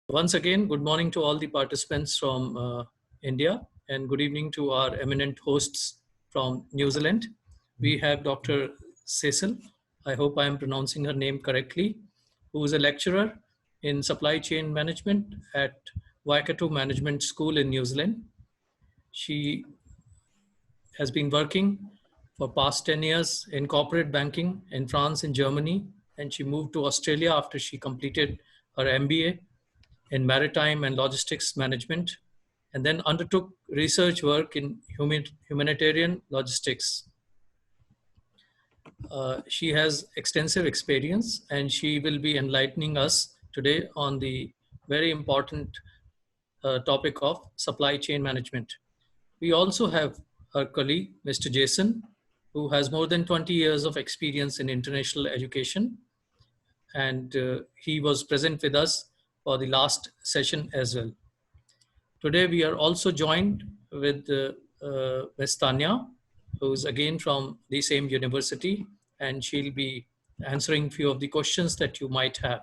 Once again, good morning to all the participants from India and good evening to our eminent hosts from New Zealand. We have Dr. Cecile, I hope I am pronouncing her name correctly, who is a lecturer in supply chain management at Waikato Management School in New Zealand. She has been working for past 10 years in corporate banking in France and Germany, and she moved to Australia after she completed her MBA in maritime and logistics management, and then undertook research work in humanitarian logistics. She has extensive experience, and she will be enlightening us today on the very important topic of supply chain management. We also have her colleague, Mr. Jason, who has more than 20 years of experience in international education, and he was present with us for the last session as well. Today we are also joined with Ms. Tanya, who is again from the same university, and she'll be answering a few of the questions that you might have.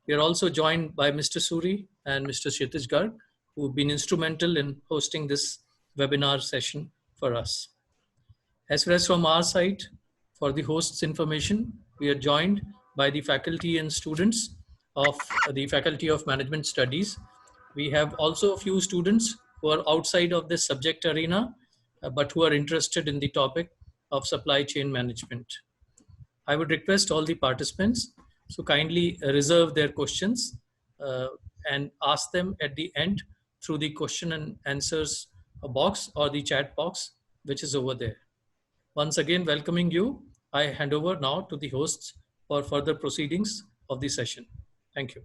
We are also joined by Mr. Suri and Mr. Kshitij Garg, who have been instrumental in hosting this webinar session for us. As far as from our side, for the host's information, we are joined by the faculty and students of the Faculty of Management Studies. We have also a few students who are outside of this subject arena, but who are interested in the topic of supply chain management. I would request all the participants to kindly reserve their questions and ask them at the end through the question and answers box or the chat box, which is over there. Once again, welcoming you, I hand over now to the hosts for further proceedings of the session. Thank you.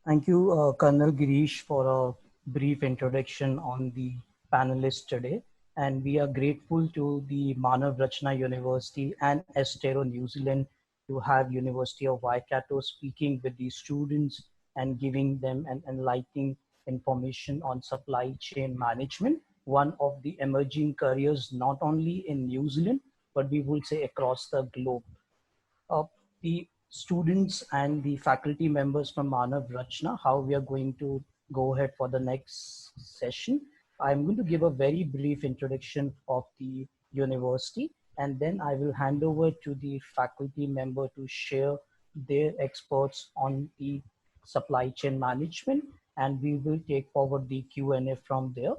Thank you, Colonel Girish, for a brief introduction on the panelists today. And we are grateful to the Manav Rachna University and Estero, New Zealand, to have University of Waikato speaking with the students and giving them an enlightening information on supply chain management, one of the emerging careers not only in New Zealand, but we would say across the globe. The students and the faculty members from Manav Rachna, how we are going to go ahead for the next session. I'm going to give a very brief introduction of the university, and then I will hand over to the faculty member to share their experts on the supply chain management, and we will take forward the Q&A from there.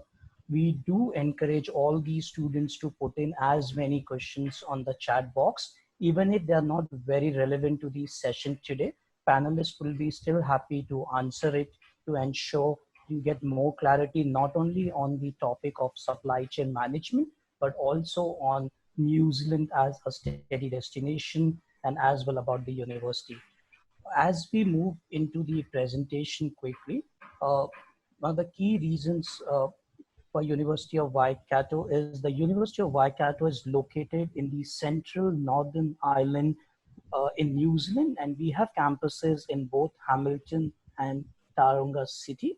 We do encourage all these students to put in as many questions on the chat box. Even if they are not very relevant to the session today, panelists will be still happy to answer it to ensure you get more clarity, not only on the topic of supply chain management, but also on New Zealand as a steady destination and as well about the university. As we move into the presentation quickly, one of the key reasons for University of Waikato is the University of Waikato is located in the central northern island in New Zealand, and we have campuses in both Hamilton and Tauranga City.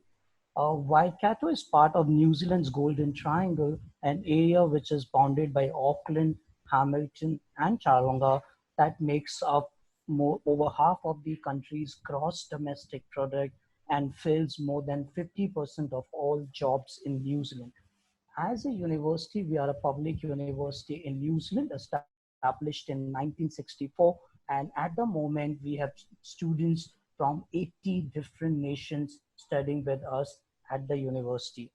Waikato is part of New Zealand's Golden Triangle, an area which is bounded by Auckland, Hamilton, and Tauranga that makes up over half of the country's gross domestic product and fills more than 50% of all jobs in New Zealand. As a university, we are a public university in New Zealand, established in 1964. And at the moment, we have students from 80 different nations studying with us at the university.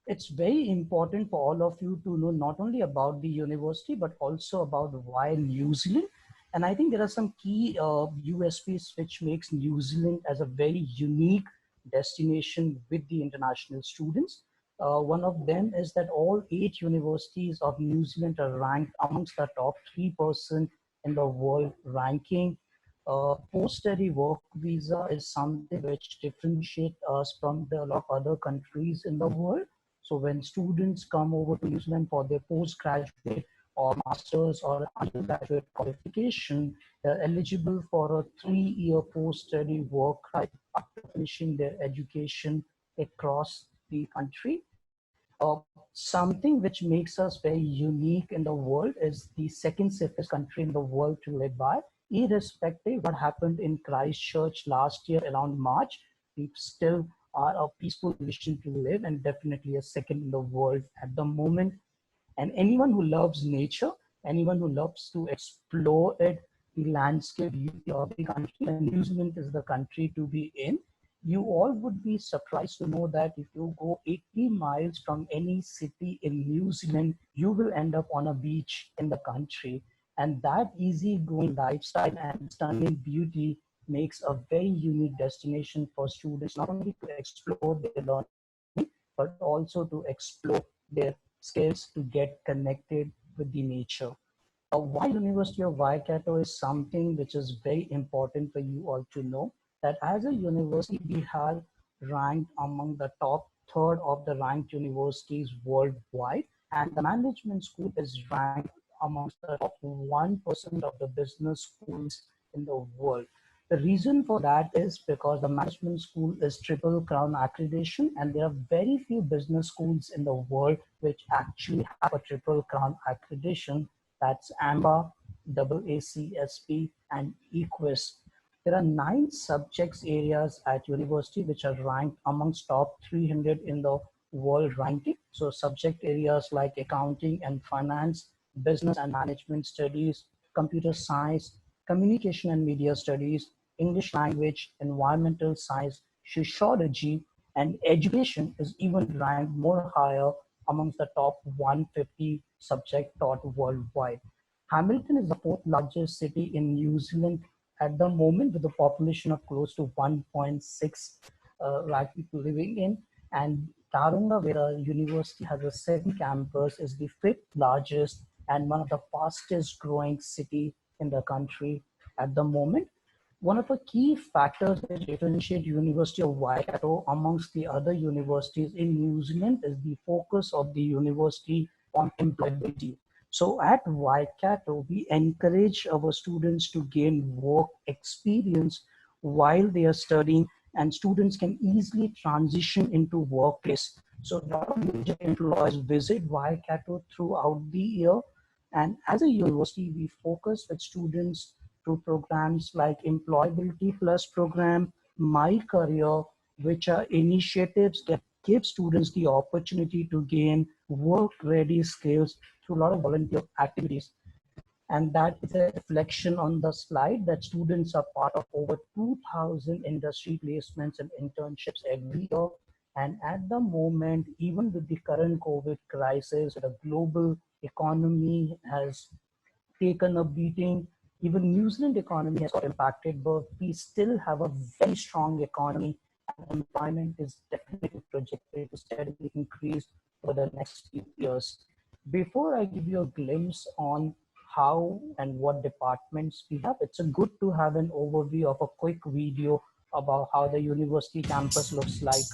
It's very important for all of you to know not only about the university, but also about why New Zealand. And I think there are some key USPs which makes New Zealand as a very unique destination with the international students. One of them is that all 8 universities of New Zealand are ranked amongst the top 3% in the world ranking. Post-study work visa is something which differentiates us from a lot of other countries in the world. So when students come over to New Zealand for their postgraduate or master's or undergraduate qualification, they're eligible for a 3-year post-study work right after finishing their education across the country. Something which makes us very unique in the world is the second safest country in the world to live by. irrespective what happened in Christchurch last year around March, we still are a peaceful nation to live and definitely a second in the world at the moment. And anyone who loves nature, anyone who loves to explore it, the landscape beauty of the country, and New Zealand is the country to be in, you all would be surprised to know that if you go 80 miles from any city in New Zealand, you will end up on a beach in the country. And that easygoing lifestyle and stunning beauty makes a very unique destination for students, not only to explore their learning, but also to explore their skills to get connected with the nature. Why University of Waikato is something which is very important for you all to know, that as a university, we are ranked among the top third of the ranked universities worldwide, and the management school is ranked amongst the top 1% of the business schools in the world. The reason for that is because the management school is triple crown accreditation, and there are very few business schools in the world which actually have a triple crown accreditation. That's AMBA, AACSP, and EQUIS. There are 9 subjects areas at university which are ranked amongst top 300 in the world ranking. So subject areas like accounting and finance, business and management studies, computer science, communication and media studies, English language, environmental science, sociology, and education is even ranked more higher amongst the top 150 subject taught worldwide. Hamilton is the fourth largest city in New Zealand at the moment, with a population of close to 1.6 lakh people living in. And Tauranga, where the university has a second campus, is the fifth largest and one of the fastest growing city in the country at the moment. One of the key factors that differentiate University of Waikato amongst the other universities in New Zealand is the focus of the university on employability. So at Waikato, we encourage our students to gain work experience while they are studying, and students can easily transition into workplace. So a lot of major employers visit Waikato throughout the year, and as a university, we focus with students through programs like Employability Plus program, My Career, which are initiatives that give students the opportunity to gain work-ready skills through a lot of volunteer activities. And that is a reflection on the slide that students are part of over 2,000 industry placements and internships every year. And at the moment, even with the current COVID crisis, the global economy has taken a beating. Even New Zealand economy has got impacted, but we still have a very strong economy, and employment is definitely projected to steadily increase for the next few years. Before I give you a glimpse on how and what departments we have, it's a good to have an overview of a quick video about how the university campus looks like.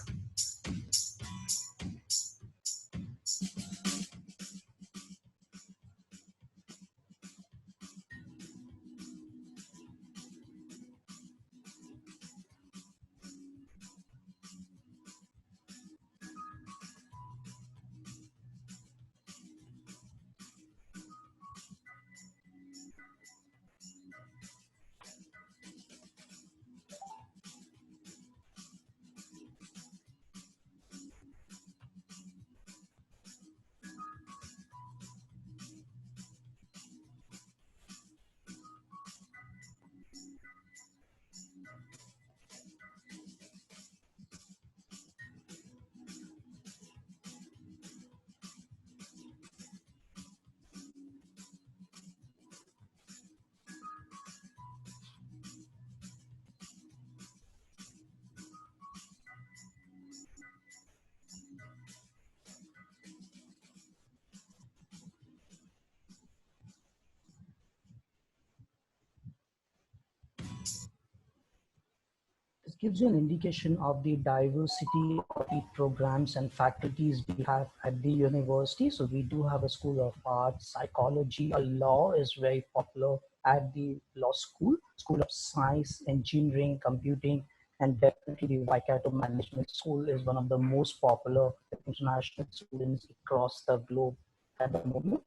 This gives you an indication of the diversity of the programs and faculties we have at the university. So we do have a School of Arts, Psychology, Law is very popular at the law school, School of Science, Engineering, Computing, and definitely the Waikato Management School is one of the most popular with international students across the globe at the moment.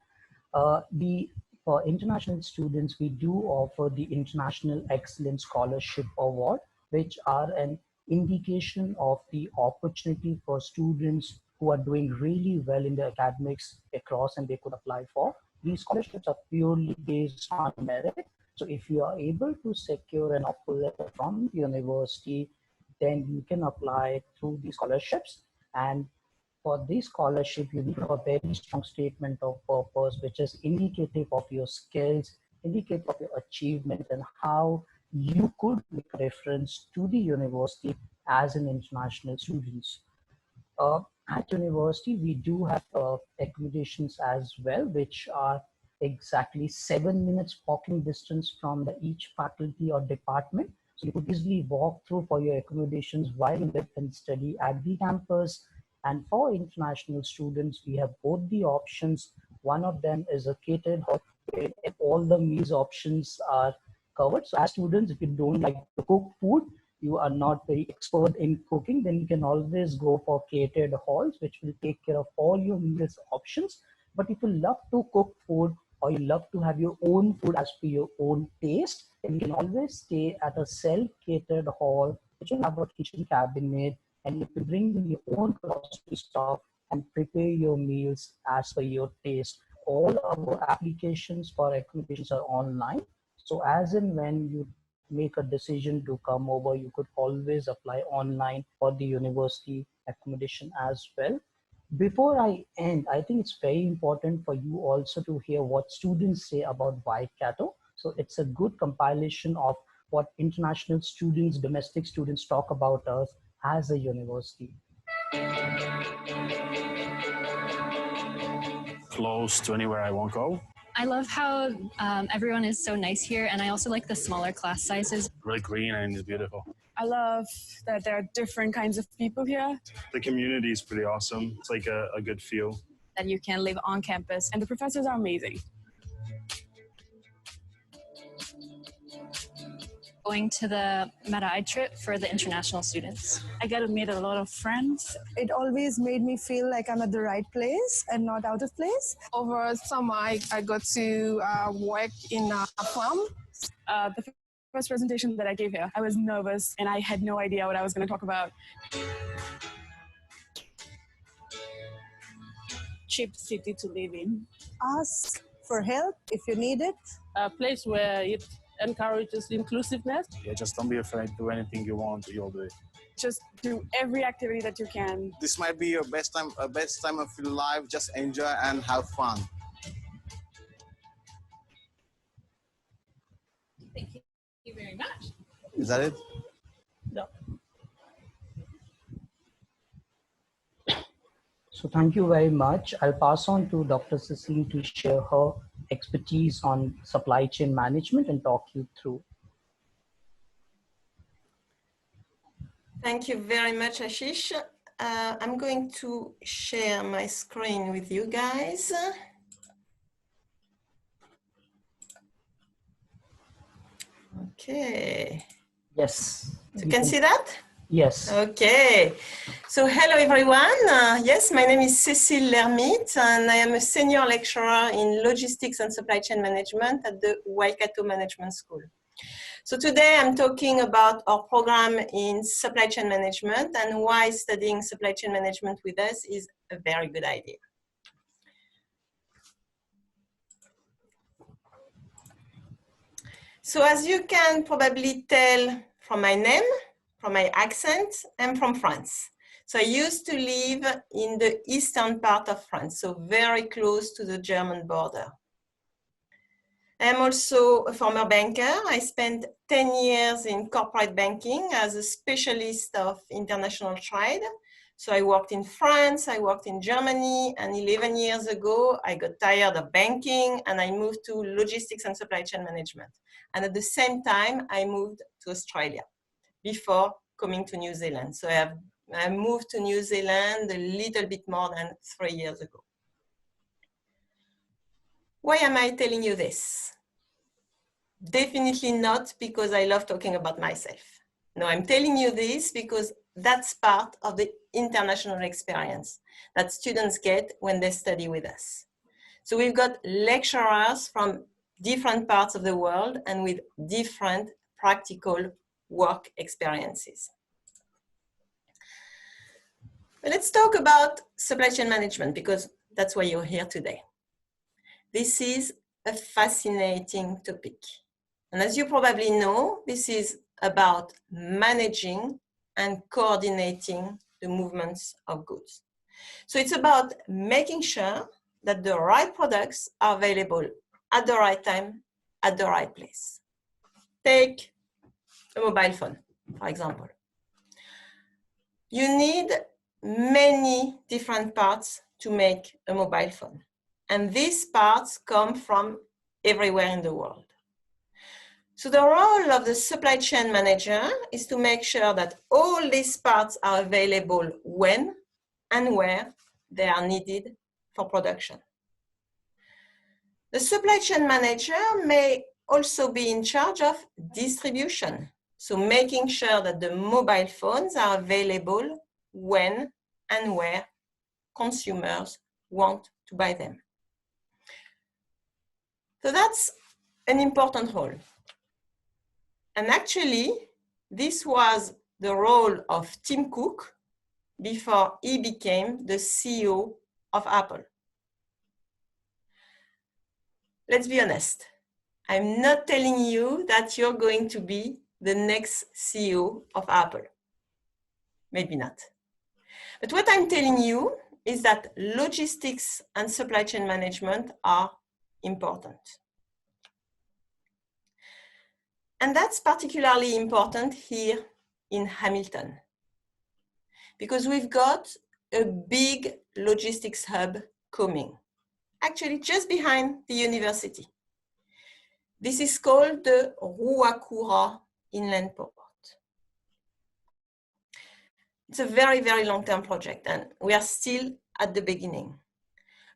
The For international students, we do offer the International Excellence Scholarship Award, which are an indication of the opportunity for students who are doing really well in their academics across and they could apply for. These scholarships are purely based on merit. So if you are able to secure an offer letter from the university, then you can apply through the scholarships. And for this scholarship, you need a very strong statement of purpose, which is indicative of your skills, indicative of your achievement, and how you could make reference to the university as an international student. At university, we do have accommodations as well, which are exactly 7 minutes walking distance from each faculty or department. So you could easily walk through for your accommodations while you live and study at the campus. And for international students, we have both the options. One of them is a catered hall where all the meals options are covered. So as students, if you don't like to cook food, you are not very expert in cooking, then you can always go for catered halls, which will take care of all your meals options. But if you love to cook food or you love to have your own food as per your own taste, then you can always stay at a self-catered hall, which will have a kitchen cabinet, and you can bring in your own grocery stock and prepare your meals as per your taste. All our applications for accommodations are online. So as and when you make a decision to come over, you could always apply online for the university accommodation as well. Before I end, I think it's very important for you also to hear what students say about Waikato. So it's a good compilation of what international students, domestic students talk about us as a university. Close to anywhere I won't go. I love how everyone is so nice here, and I also like the smaller class sizes. Really green and it's beautiful. I love that there are different kinds of people here. The community is pretty awesome. It's like a good feel. That you can live on campus, and the professors are amazing. Going to the Marae trip for the international students. I got to meet a lot of friends. It always made me feel like I'm at the right place and not out of place. Over summer, I got to work in a farm. The first presentation that I gave here, I was nervous and I had no idea what I was going to talk about. Cheap city to live in. Ask for help if you need it. A place where it encourages inclusiveness. Yeah, just don't be afraid. Do anything you want, you'll do it. Just do every activity that you can. This might be your best time of your life. Just enjoy and have fun. Thank you very much. Is that it? Yeah. So thank you very much. I'll pass on to Dr. Cecile to share her expertise on supply chain management and talk you through. Thank you very much, Ashish. I'm going to share my screen with you guys. Okay. Yes. You can see that? Yes. Okay. So hello, everyone. Yes, my name is Cecile Lermite, and I am a senior lecturer in logistics and supply chain management at the Waikato Management School. So today I'm talking about our program in supply chain management and why studying supply chain management with us is a very good idea. So as you can probably tell from my name, from my accent, I'm from France. So I used to live in the eastern part of France, so very close to the German border. I'm also a former banker. I spent 10 years in corporate banking as a specialist of international trade. So I worked in France, I worked in Germany, and 11 years ago, I got tired of banking and I moved to logistics and supply chain management. And at the same time, I moved to Australia before coming to New Zealand. So I moved to New Zealand a little bit more than 3 years ago. Why am I telling you this? Definitely not because I love talking about myself. No, I'm telling you this because that's part of the international experience that students get when they study with us. So we've got lecturers from different parts of the world and with different practical work experiences. But let's talk about supply chain management, because that's why you're here today. This is a fascinating topic. And as you probably know, this is about managing and coordinating the movements of goods. So it's about making sure that the right products are available at the right time, at the right place. Take a mobile phone, for example. You need many different parts to make a mobile phone. And these parts come from everywhere in the world. So the role of the supply chain manager is to make sure that all these parts are available when and where they are needed for production. The supply chain manager may also be in charge of distribution, so making sure that the mobile phones are available when and where consumers want to buy them. So that's an important role. And actually, this was the role of Tim Cook before he became the CEO of Apple. Let's be honest, I'm not telling you that you're going to be the next CEO of Apple. Maybe not. But what I'm telling you is that logistics and supply chain management are important. And that's particularly important here in Hamilton, because we've got a big logistics hub coming, actually just behind the university. This is called the Ruakura inland port. It's a very, very long-term project, and we are still at the beginning.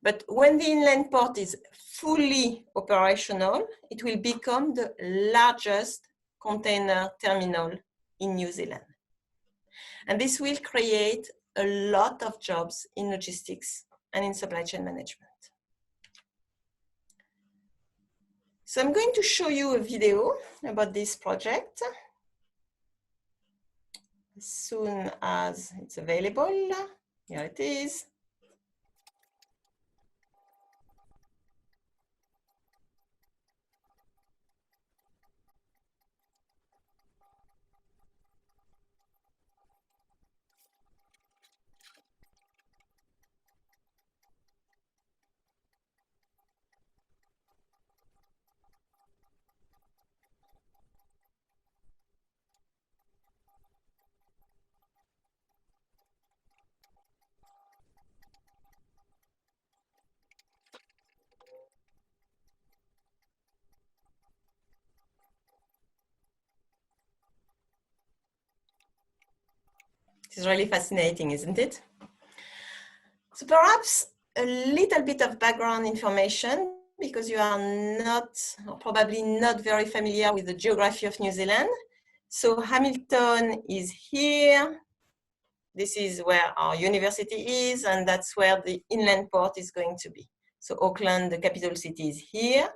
But when the inland port is fully operational, it will become the largest container terminal in New Zealand. And this will create a lot of jobs in logistics and in supply chain management. So I'm going to show you a video about this project as soon as it's available. Here it is. This is really fascinating, isn't it? So perhaps a little bit of background information, because you are not, or probably not very familiar with the geography of New Zealand. So Hamilton is here. This is where our university is, and that's where the inland port is going to be. So Auckland, the capital city, is here.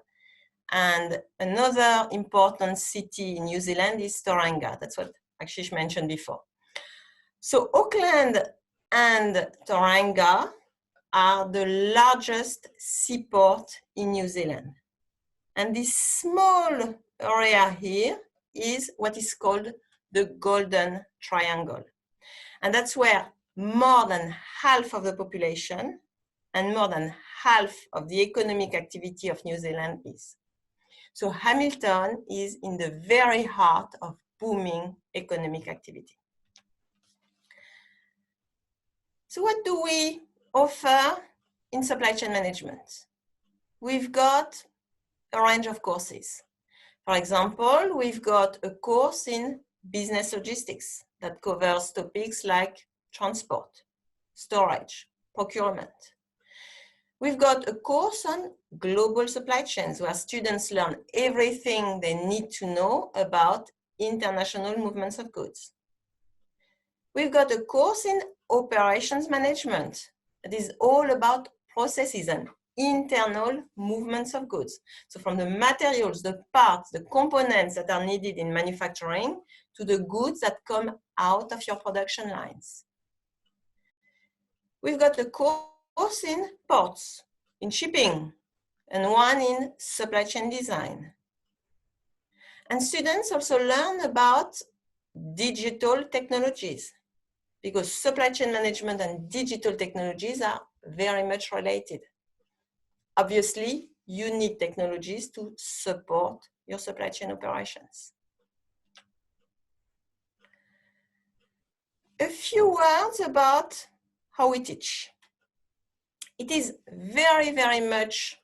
And another important city in New Zealand is Tauranga. That's what Ashish mentioned before. So Auckland and Tauranga are the largest seaport in New Zealand. And this small area here is what is called the Golden Triangle. And that's where more than half of the population and more than half of the economic activity of New Zealand is. So Hamilton is in the very heart of booming economic activity. So what do we offer in supply chain management? We've got a range of courses. For example, we've got a course in business logistics that covers topics like transport, storage, procurement. We've got a course on global supply chains where students learn everything they need to know about international movements of goods. We've got a course in operations management that is all about processes and internal movements of goods. So from the materials, the parts, the components that are needed in manufacturing to the goods that come out of your production lines. We've got a course in ports, in shipping, and one in supply chain design. And students also learn about digital technologies, because supply chain management and digital technologies are very much related. Obviously, you need technologies to support your supply chain operations. A few words about how we teach. It is very, very much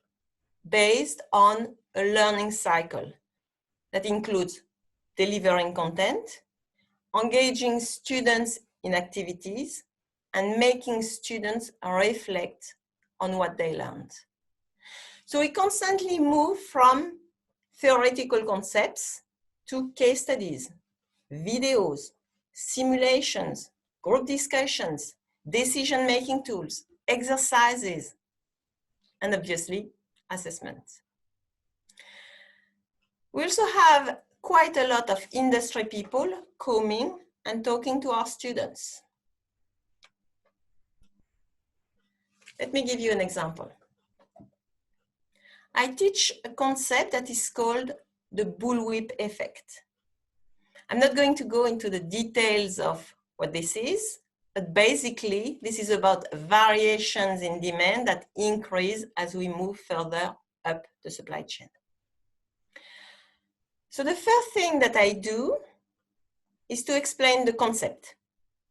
based on a learning cycle that includes delivering content, engaging students in activities, and making students reflect on what they learned. So we constantly move from theoretical concepts to case studies, videos, simulations, group discussions, decision-making tools, exercises, and obviously assessments. We also have quite a lot of industry people coming and talking to our students. Let me give you an example. I teach a concept that is called the Bullwhip Effect. I'm not going to go into the details of what this is, but basically this is about variations in demand that increase as we move further up the supply chain. So the first thing that I do is to explain the concept.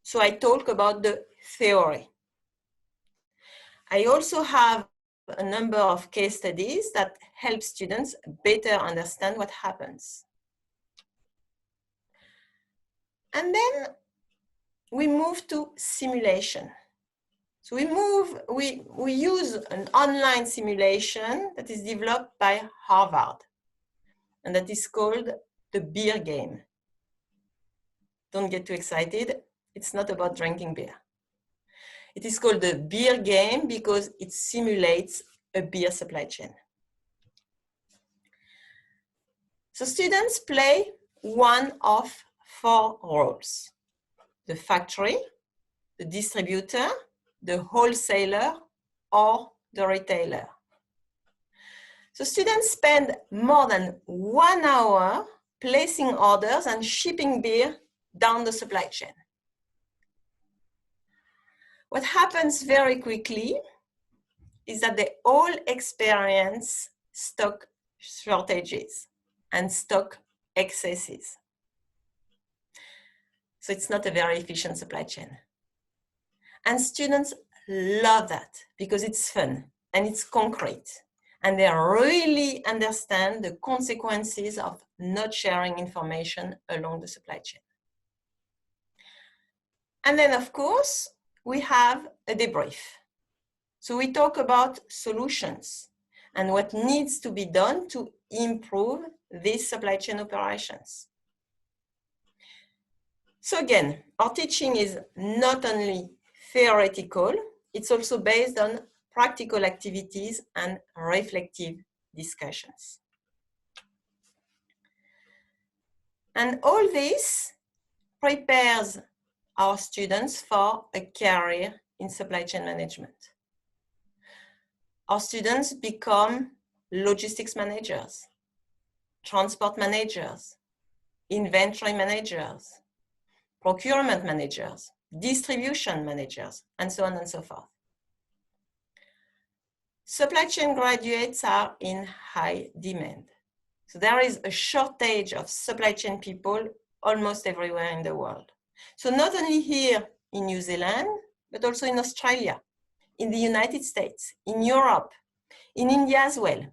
So I talk about the theory. I also have a number of case studies that help students better understand what happens. And then we move to simulation. So we use an online simulation that is developed by Harvard, and that is called the beer game. Don't get too excited. It's not about drinking beer. It is called the beer game because it simulates a beer supply chain. So students play one of 4 roles: the factory, the distributor, the wholesaler, or the retailer. So students spend more than 1 hour placing orders and shipping beer down the supply chain. What happens very quickly is that they all experience stock shortages and stock excesses. So it's not a very efficient supply chain. And students love that because it's fun and it's concrete. And they really understand the consequences of not sharing information along the supply chain. And then, of course, we have a debrief. So we talk about solutions and what needs to be done to improve these supply chain operations. So again, our teaching is not only theoretical, it's also based on practical activities and reflective discussions. And all this prepares our students for a career in supply chain management. Our students become logistics managers, transport managers, inventory managers, procurement managers, distribution managers, and so on and so forth. Supply chain graduates are in high demand. So there is a shortage of supply chain people almost everywhere in the world. So not only here in New Zealand, but also in Australia, in the United States, in Europe, in India as well.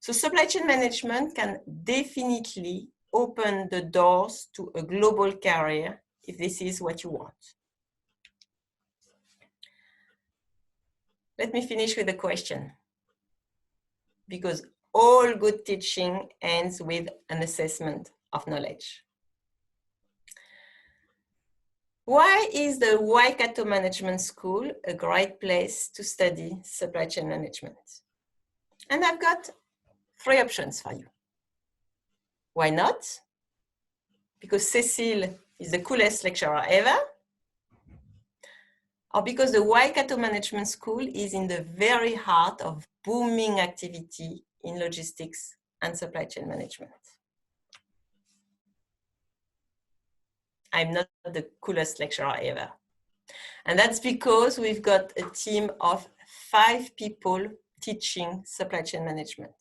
So supply chain management can definitely open the doors to a global career if this is what you want. Let me finish with a question, because all good teaching ends with an assessment of knowledge. Why is the Waikato Management School a great place to study supply chain management? And I've got 3 options for you. Why not? Because Cecile is the coolest lecturer ever, or because the Waikato Management School is in the very heart of booming activity in logistics and supply chain management. I'm not the coolest lecturer ever. And that's because we've got a team of 5 people teaching supply chain management.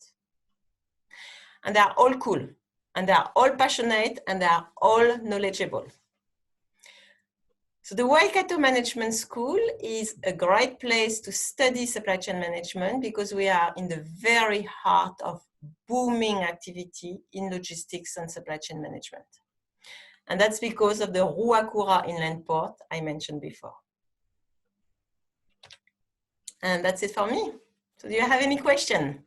And they're all cool, and they're all passionate, and they're all knowledgeable. So the Waikato Management School is a great place to study supply chain management because we are in the very heart of booming activity in logistics and supply chain management. And that's because of the Ruakura inland port I mentioned before. And that's it for me. So do you have any question?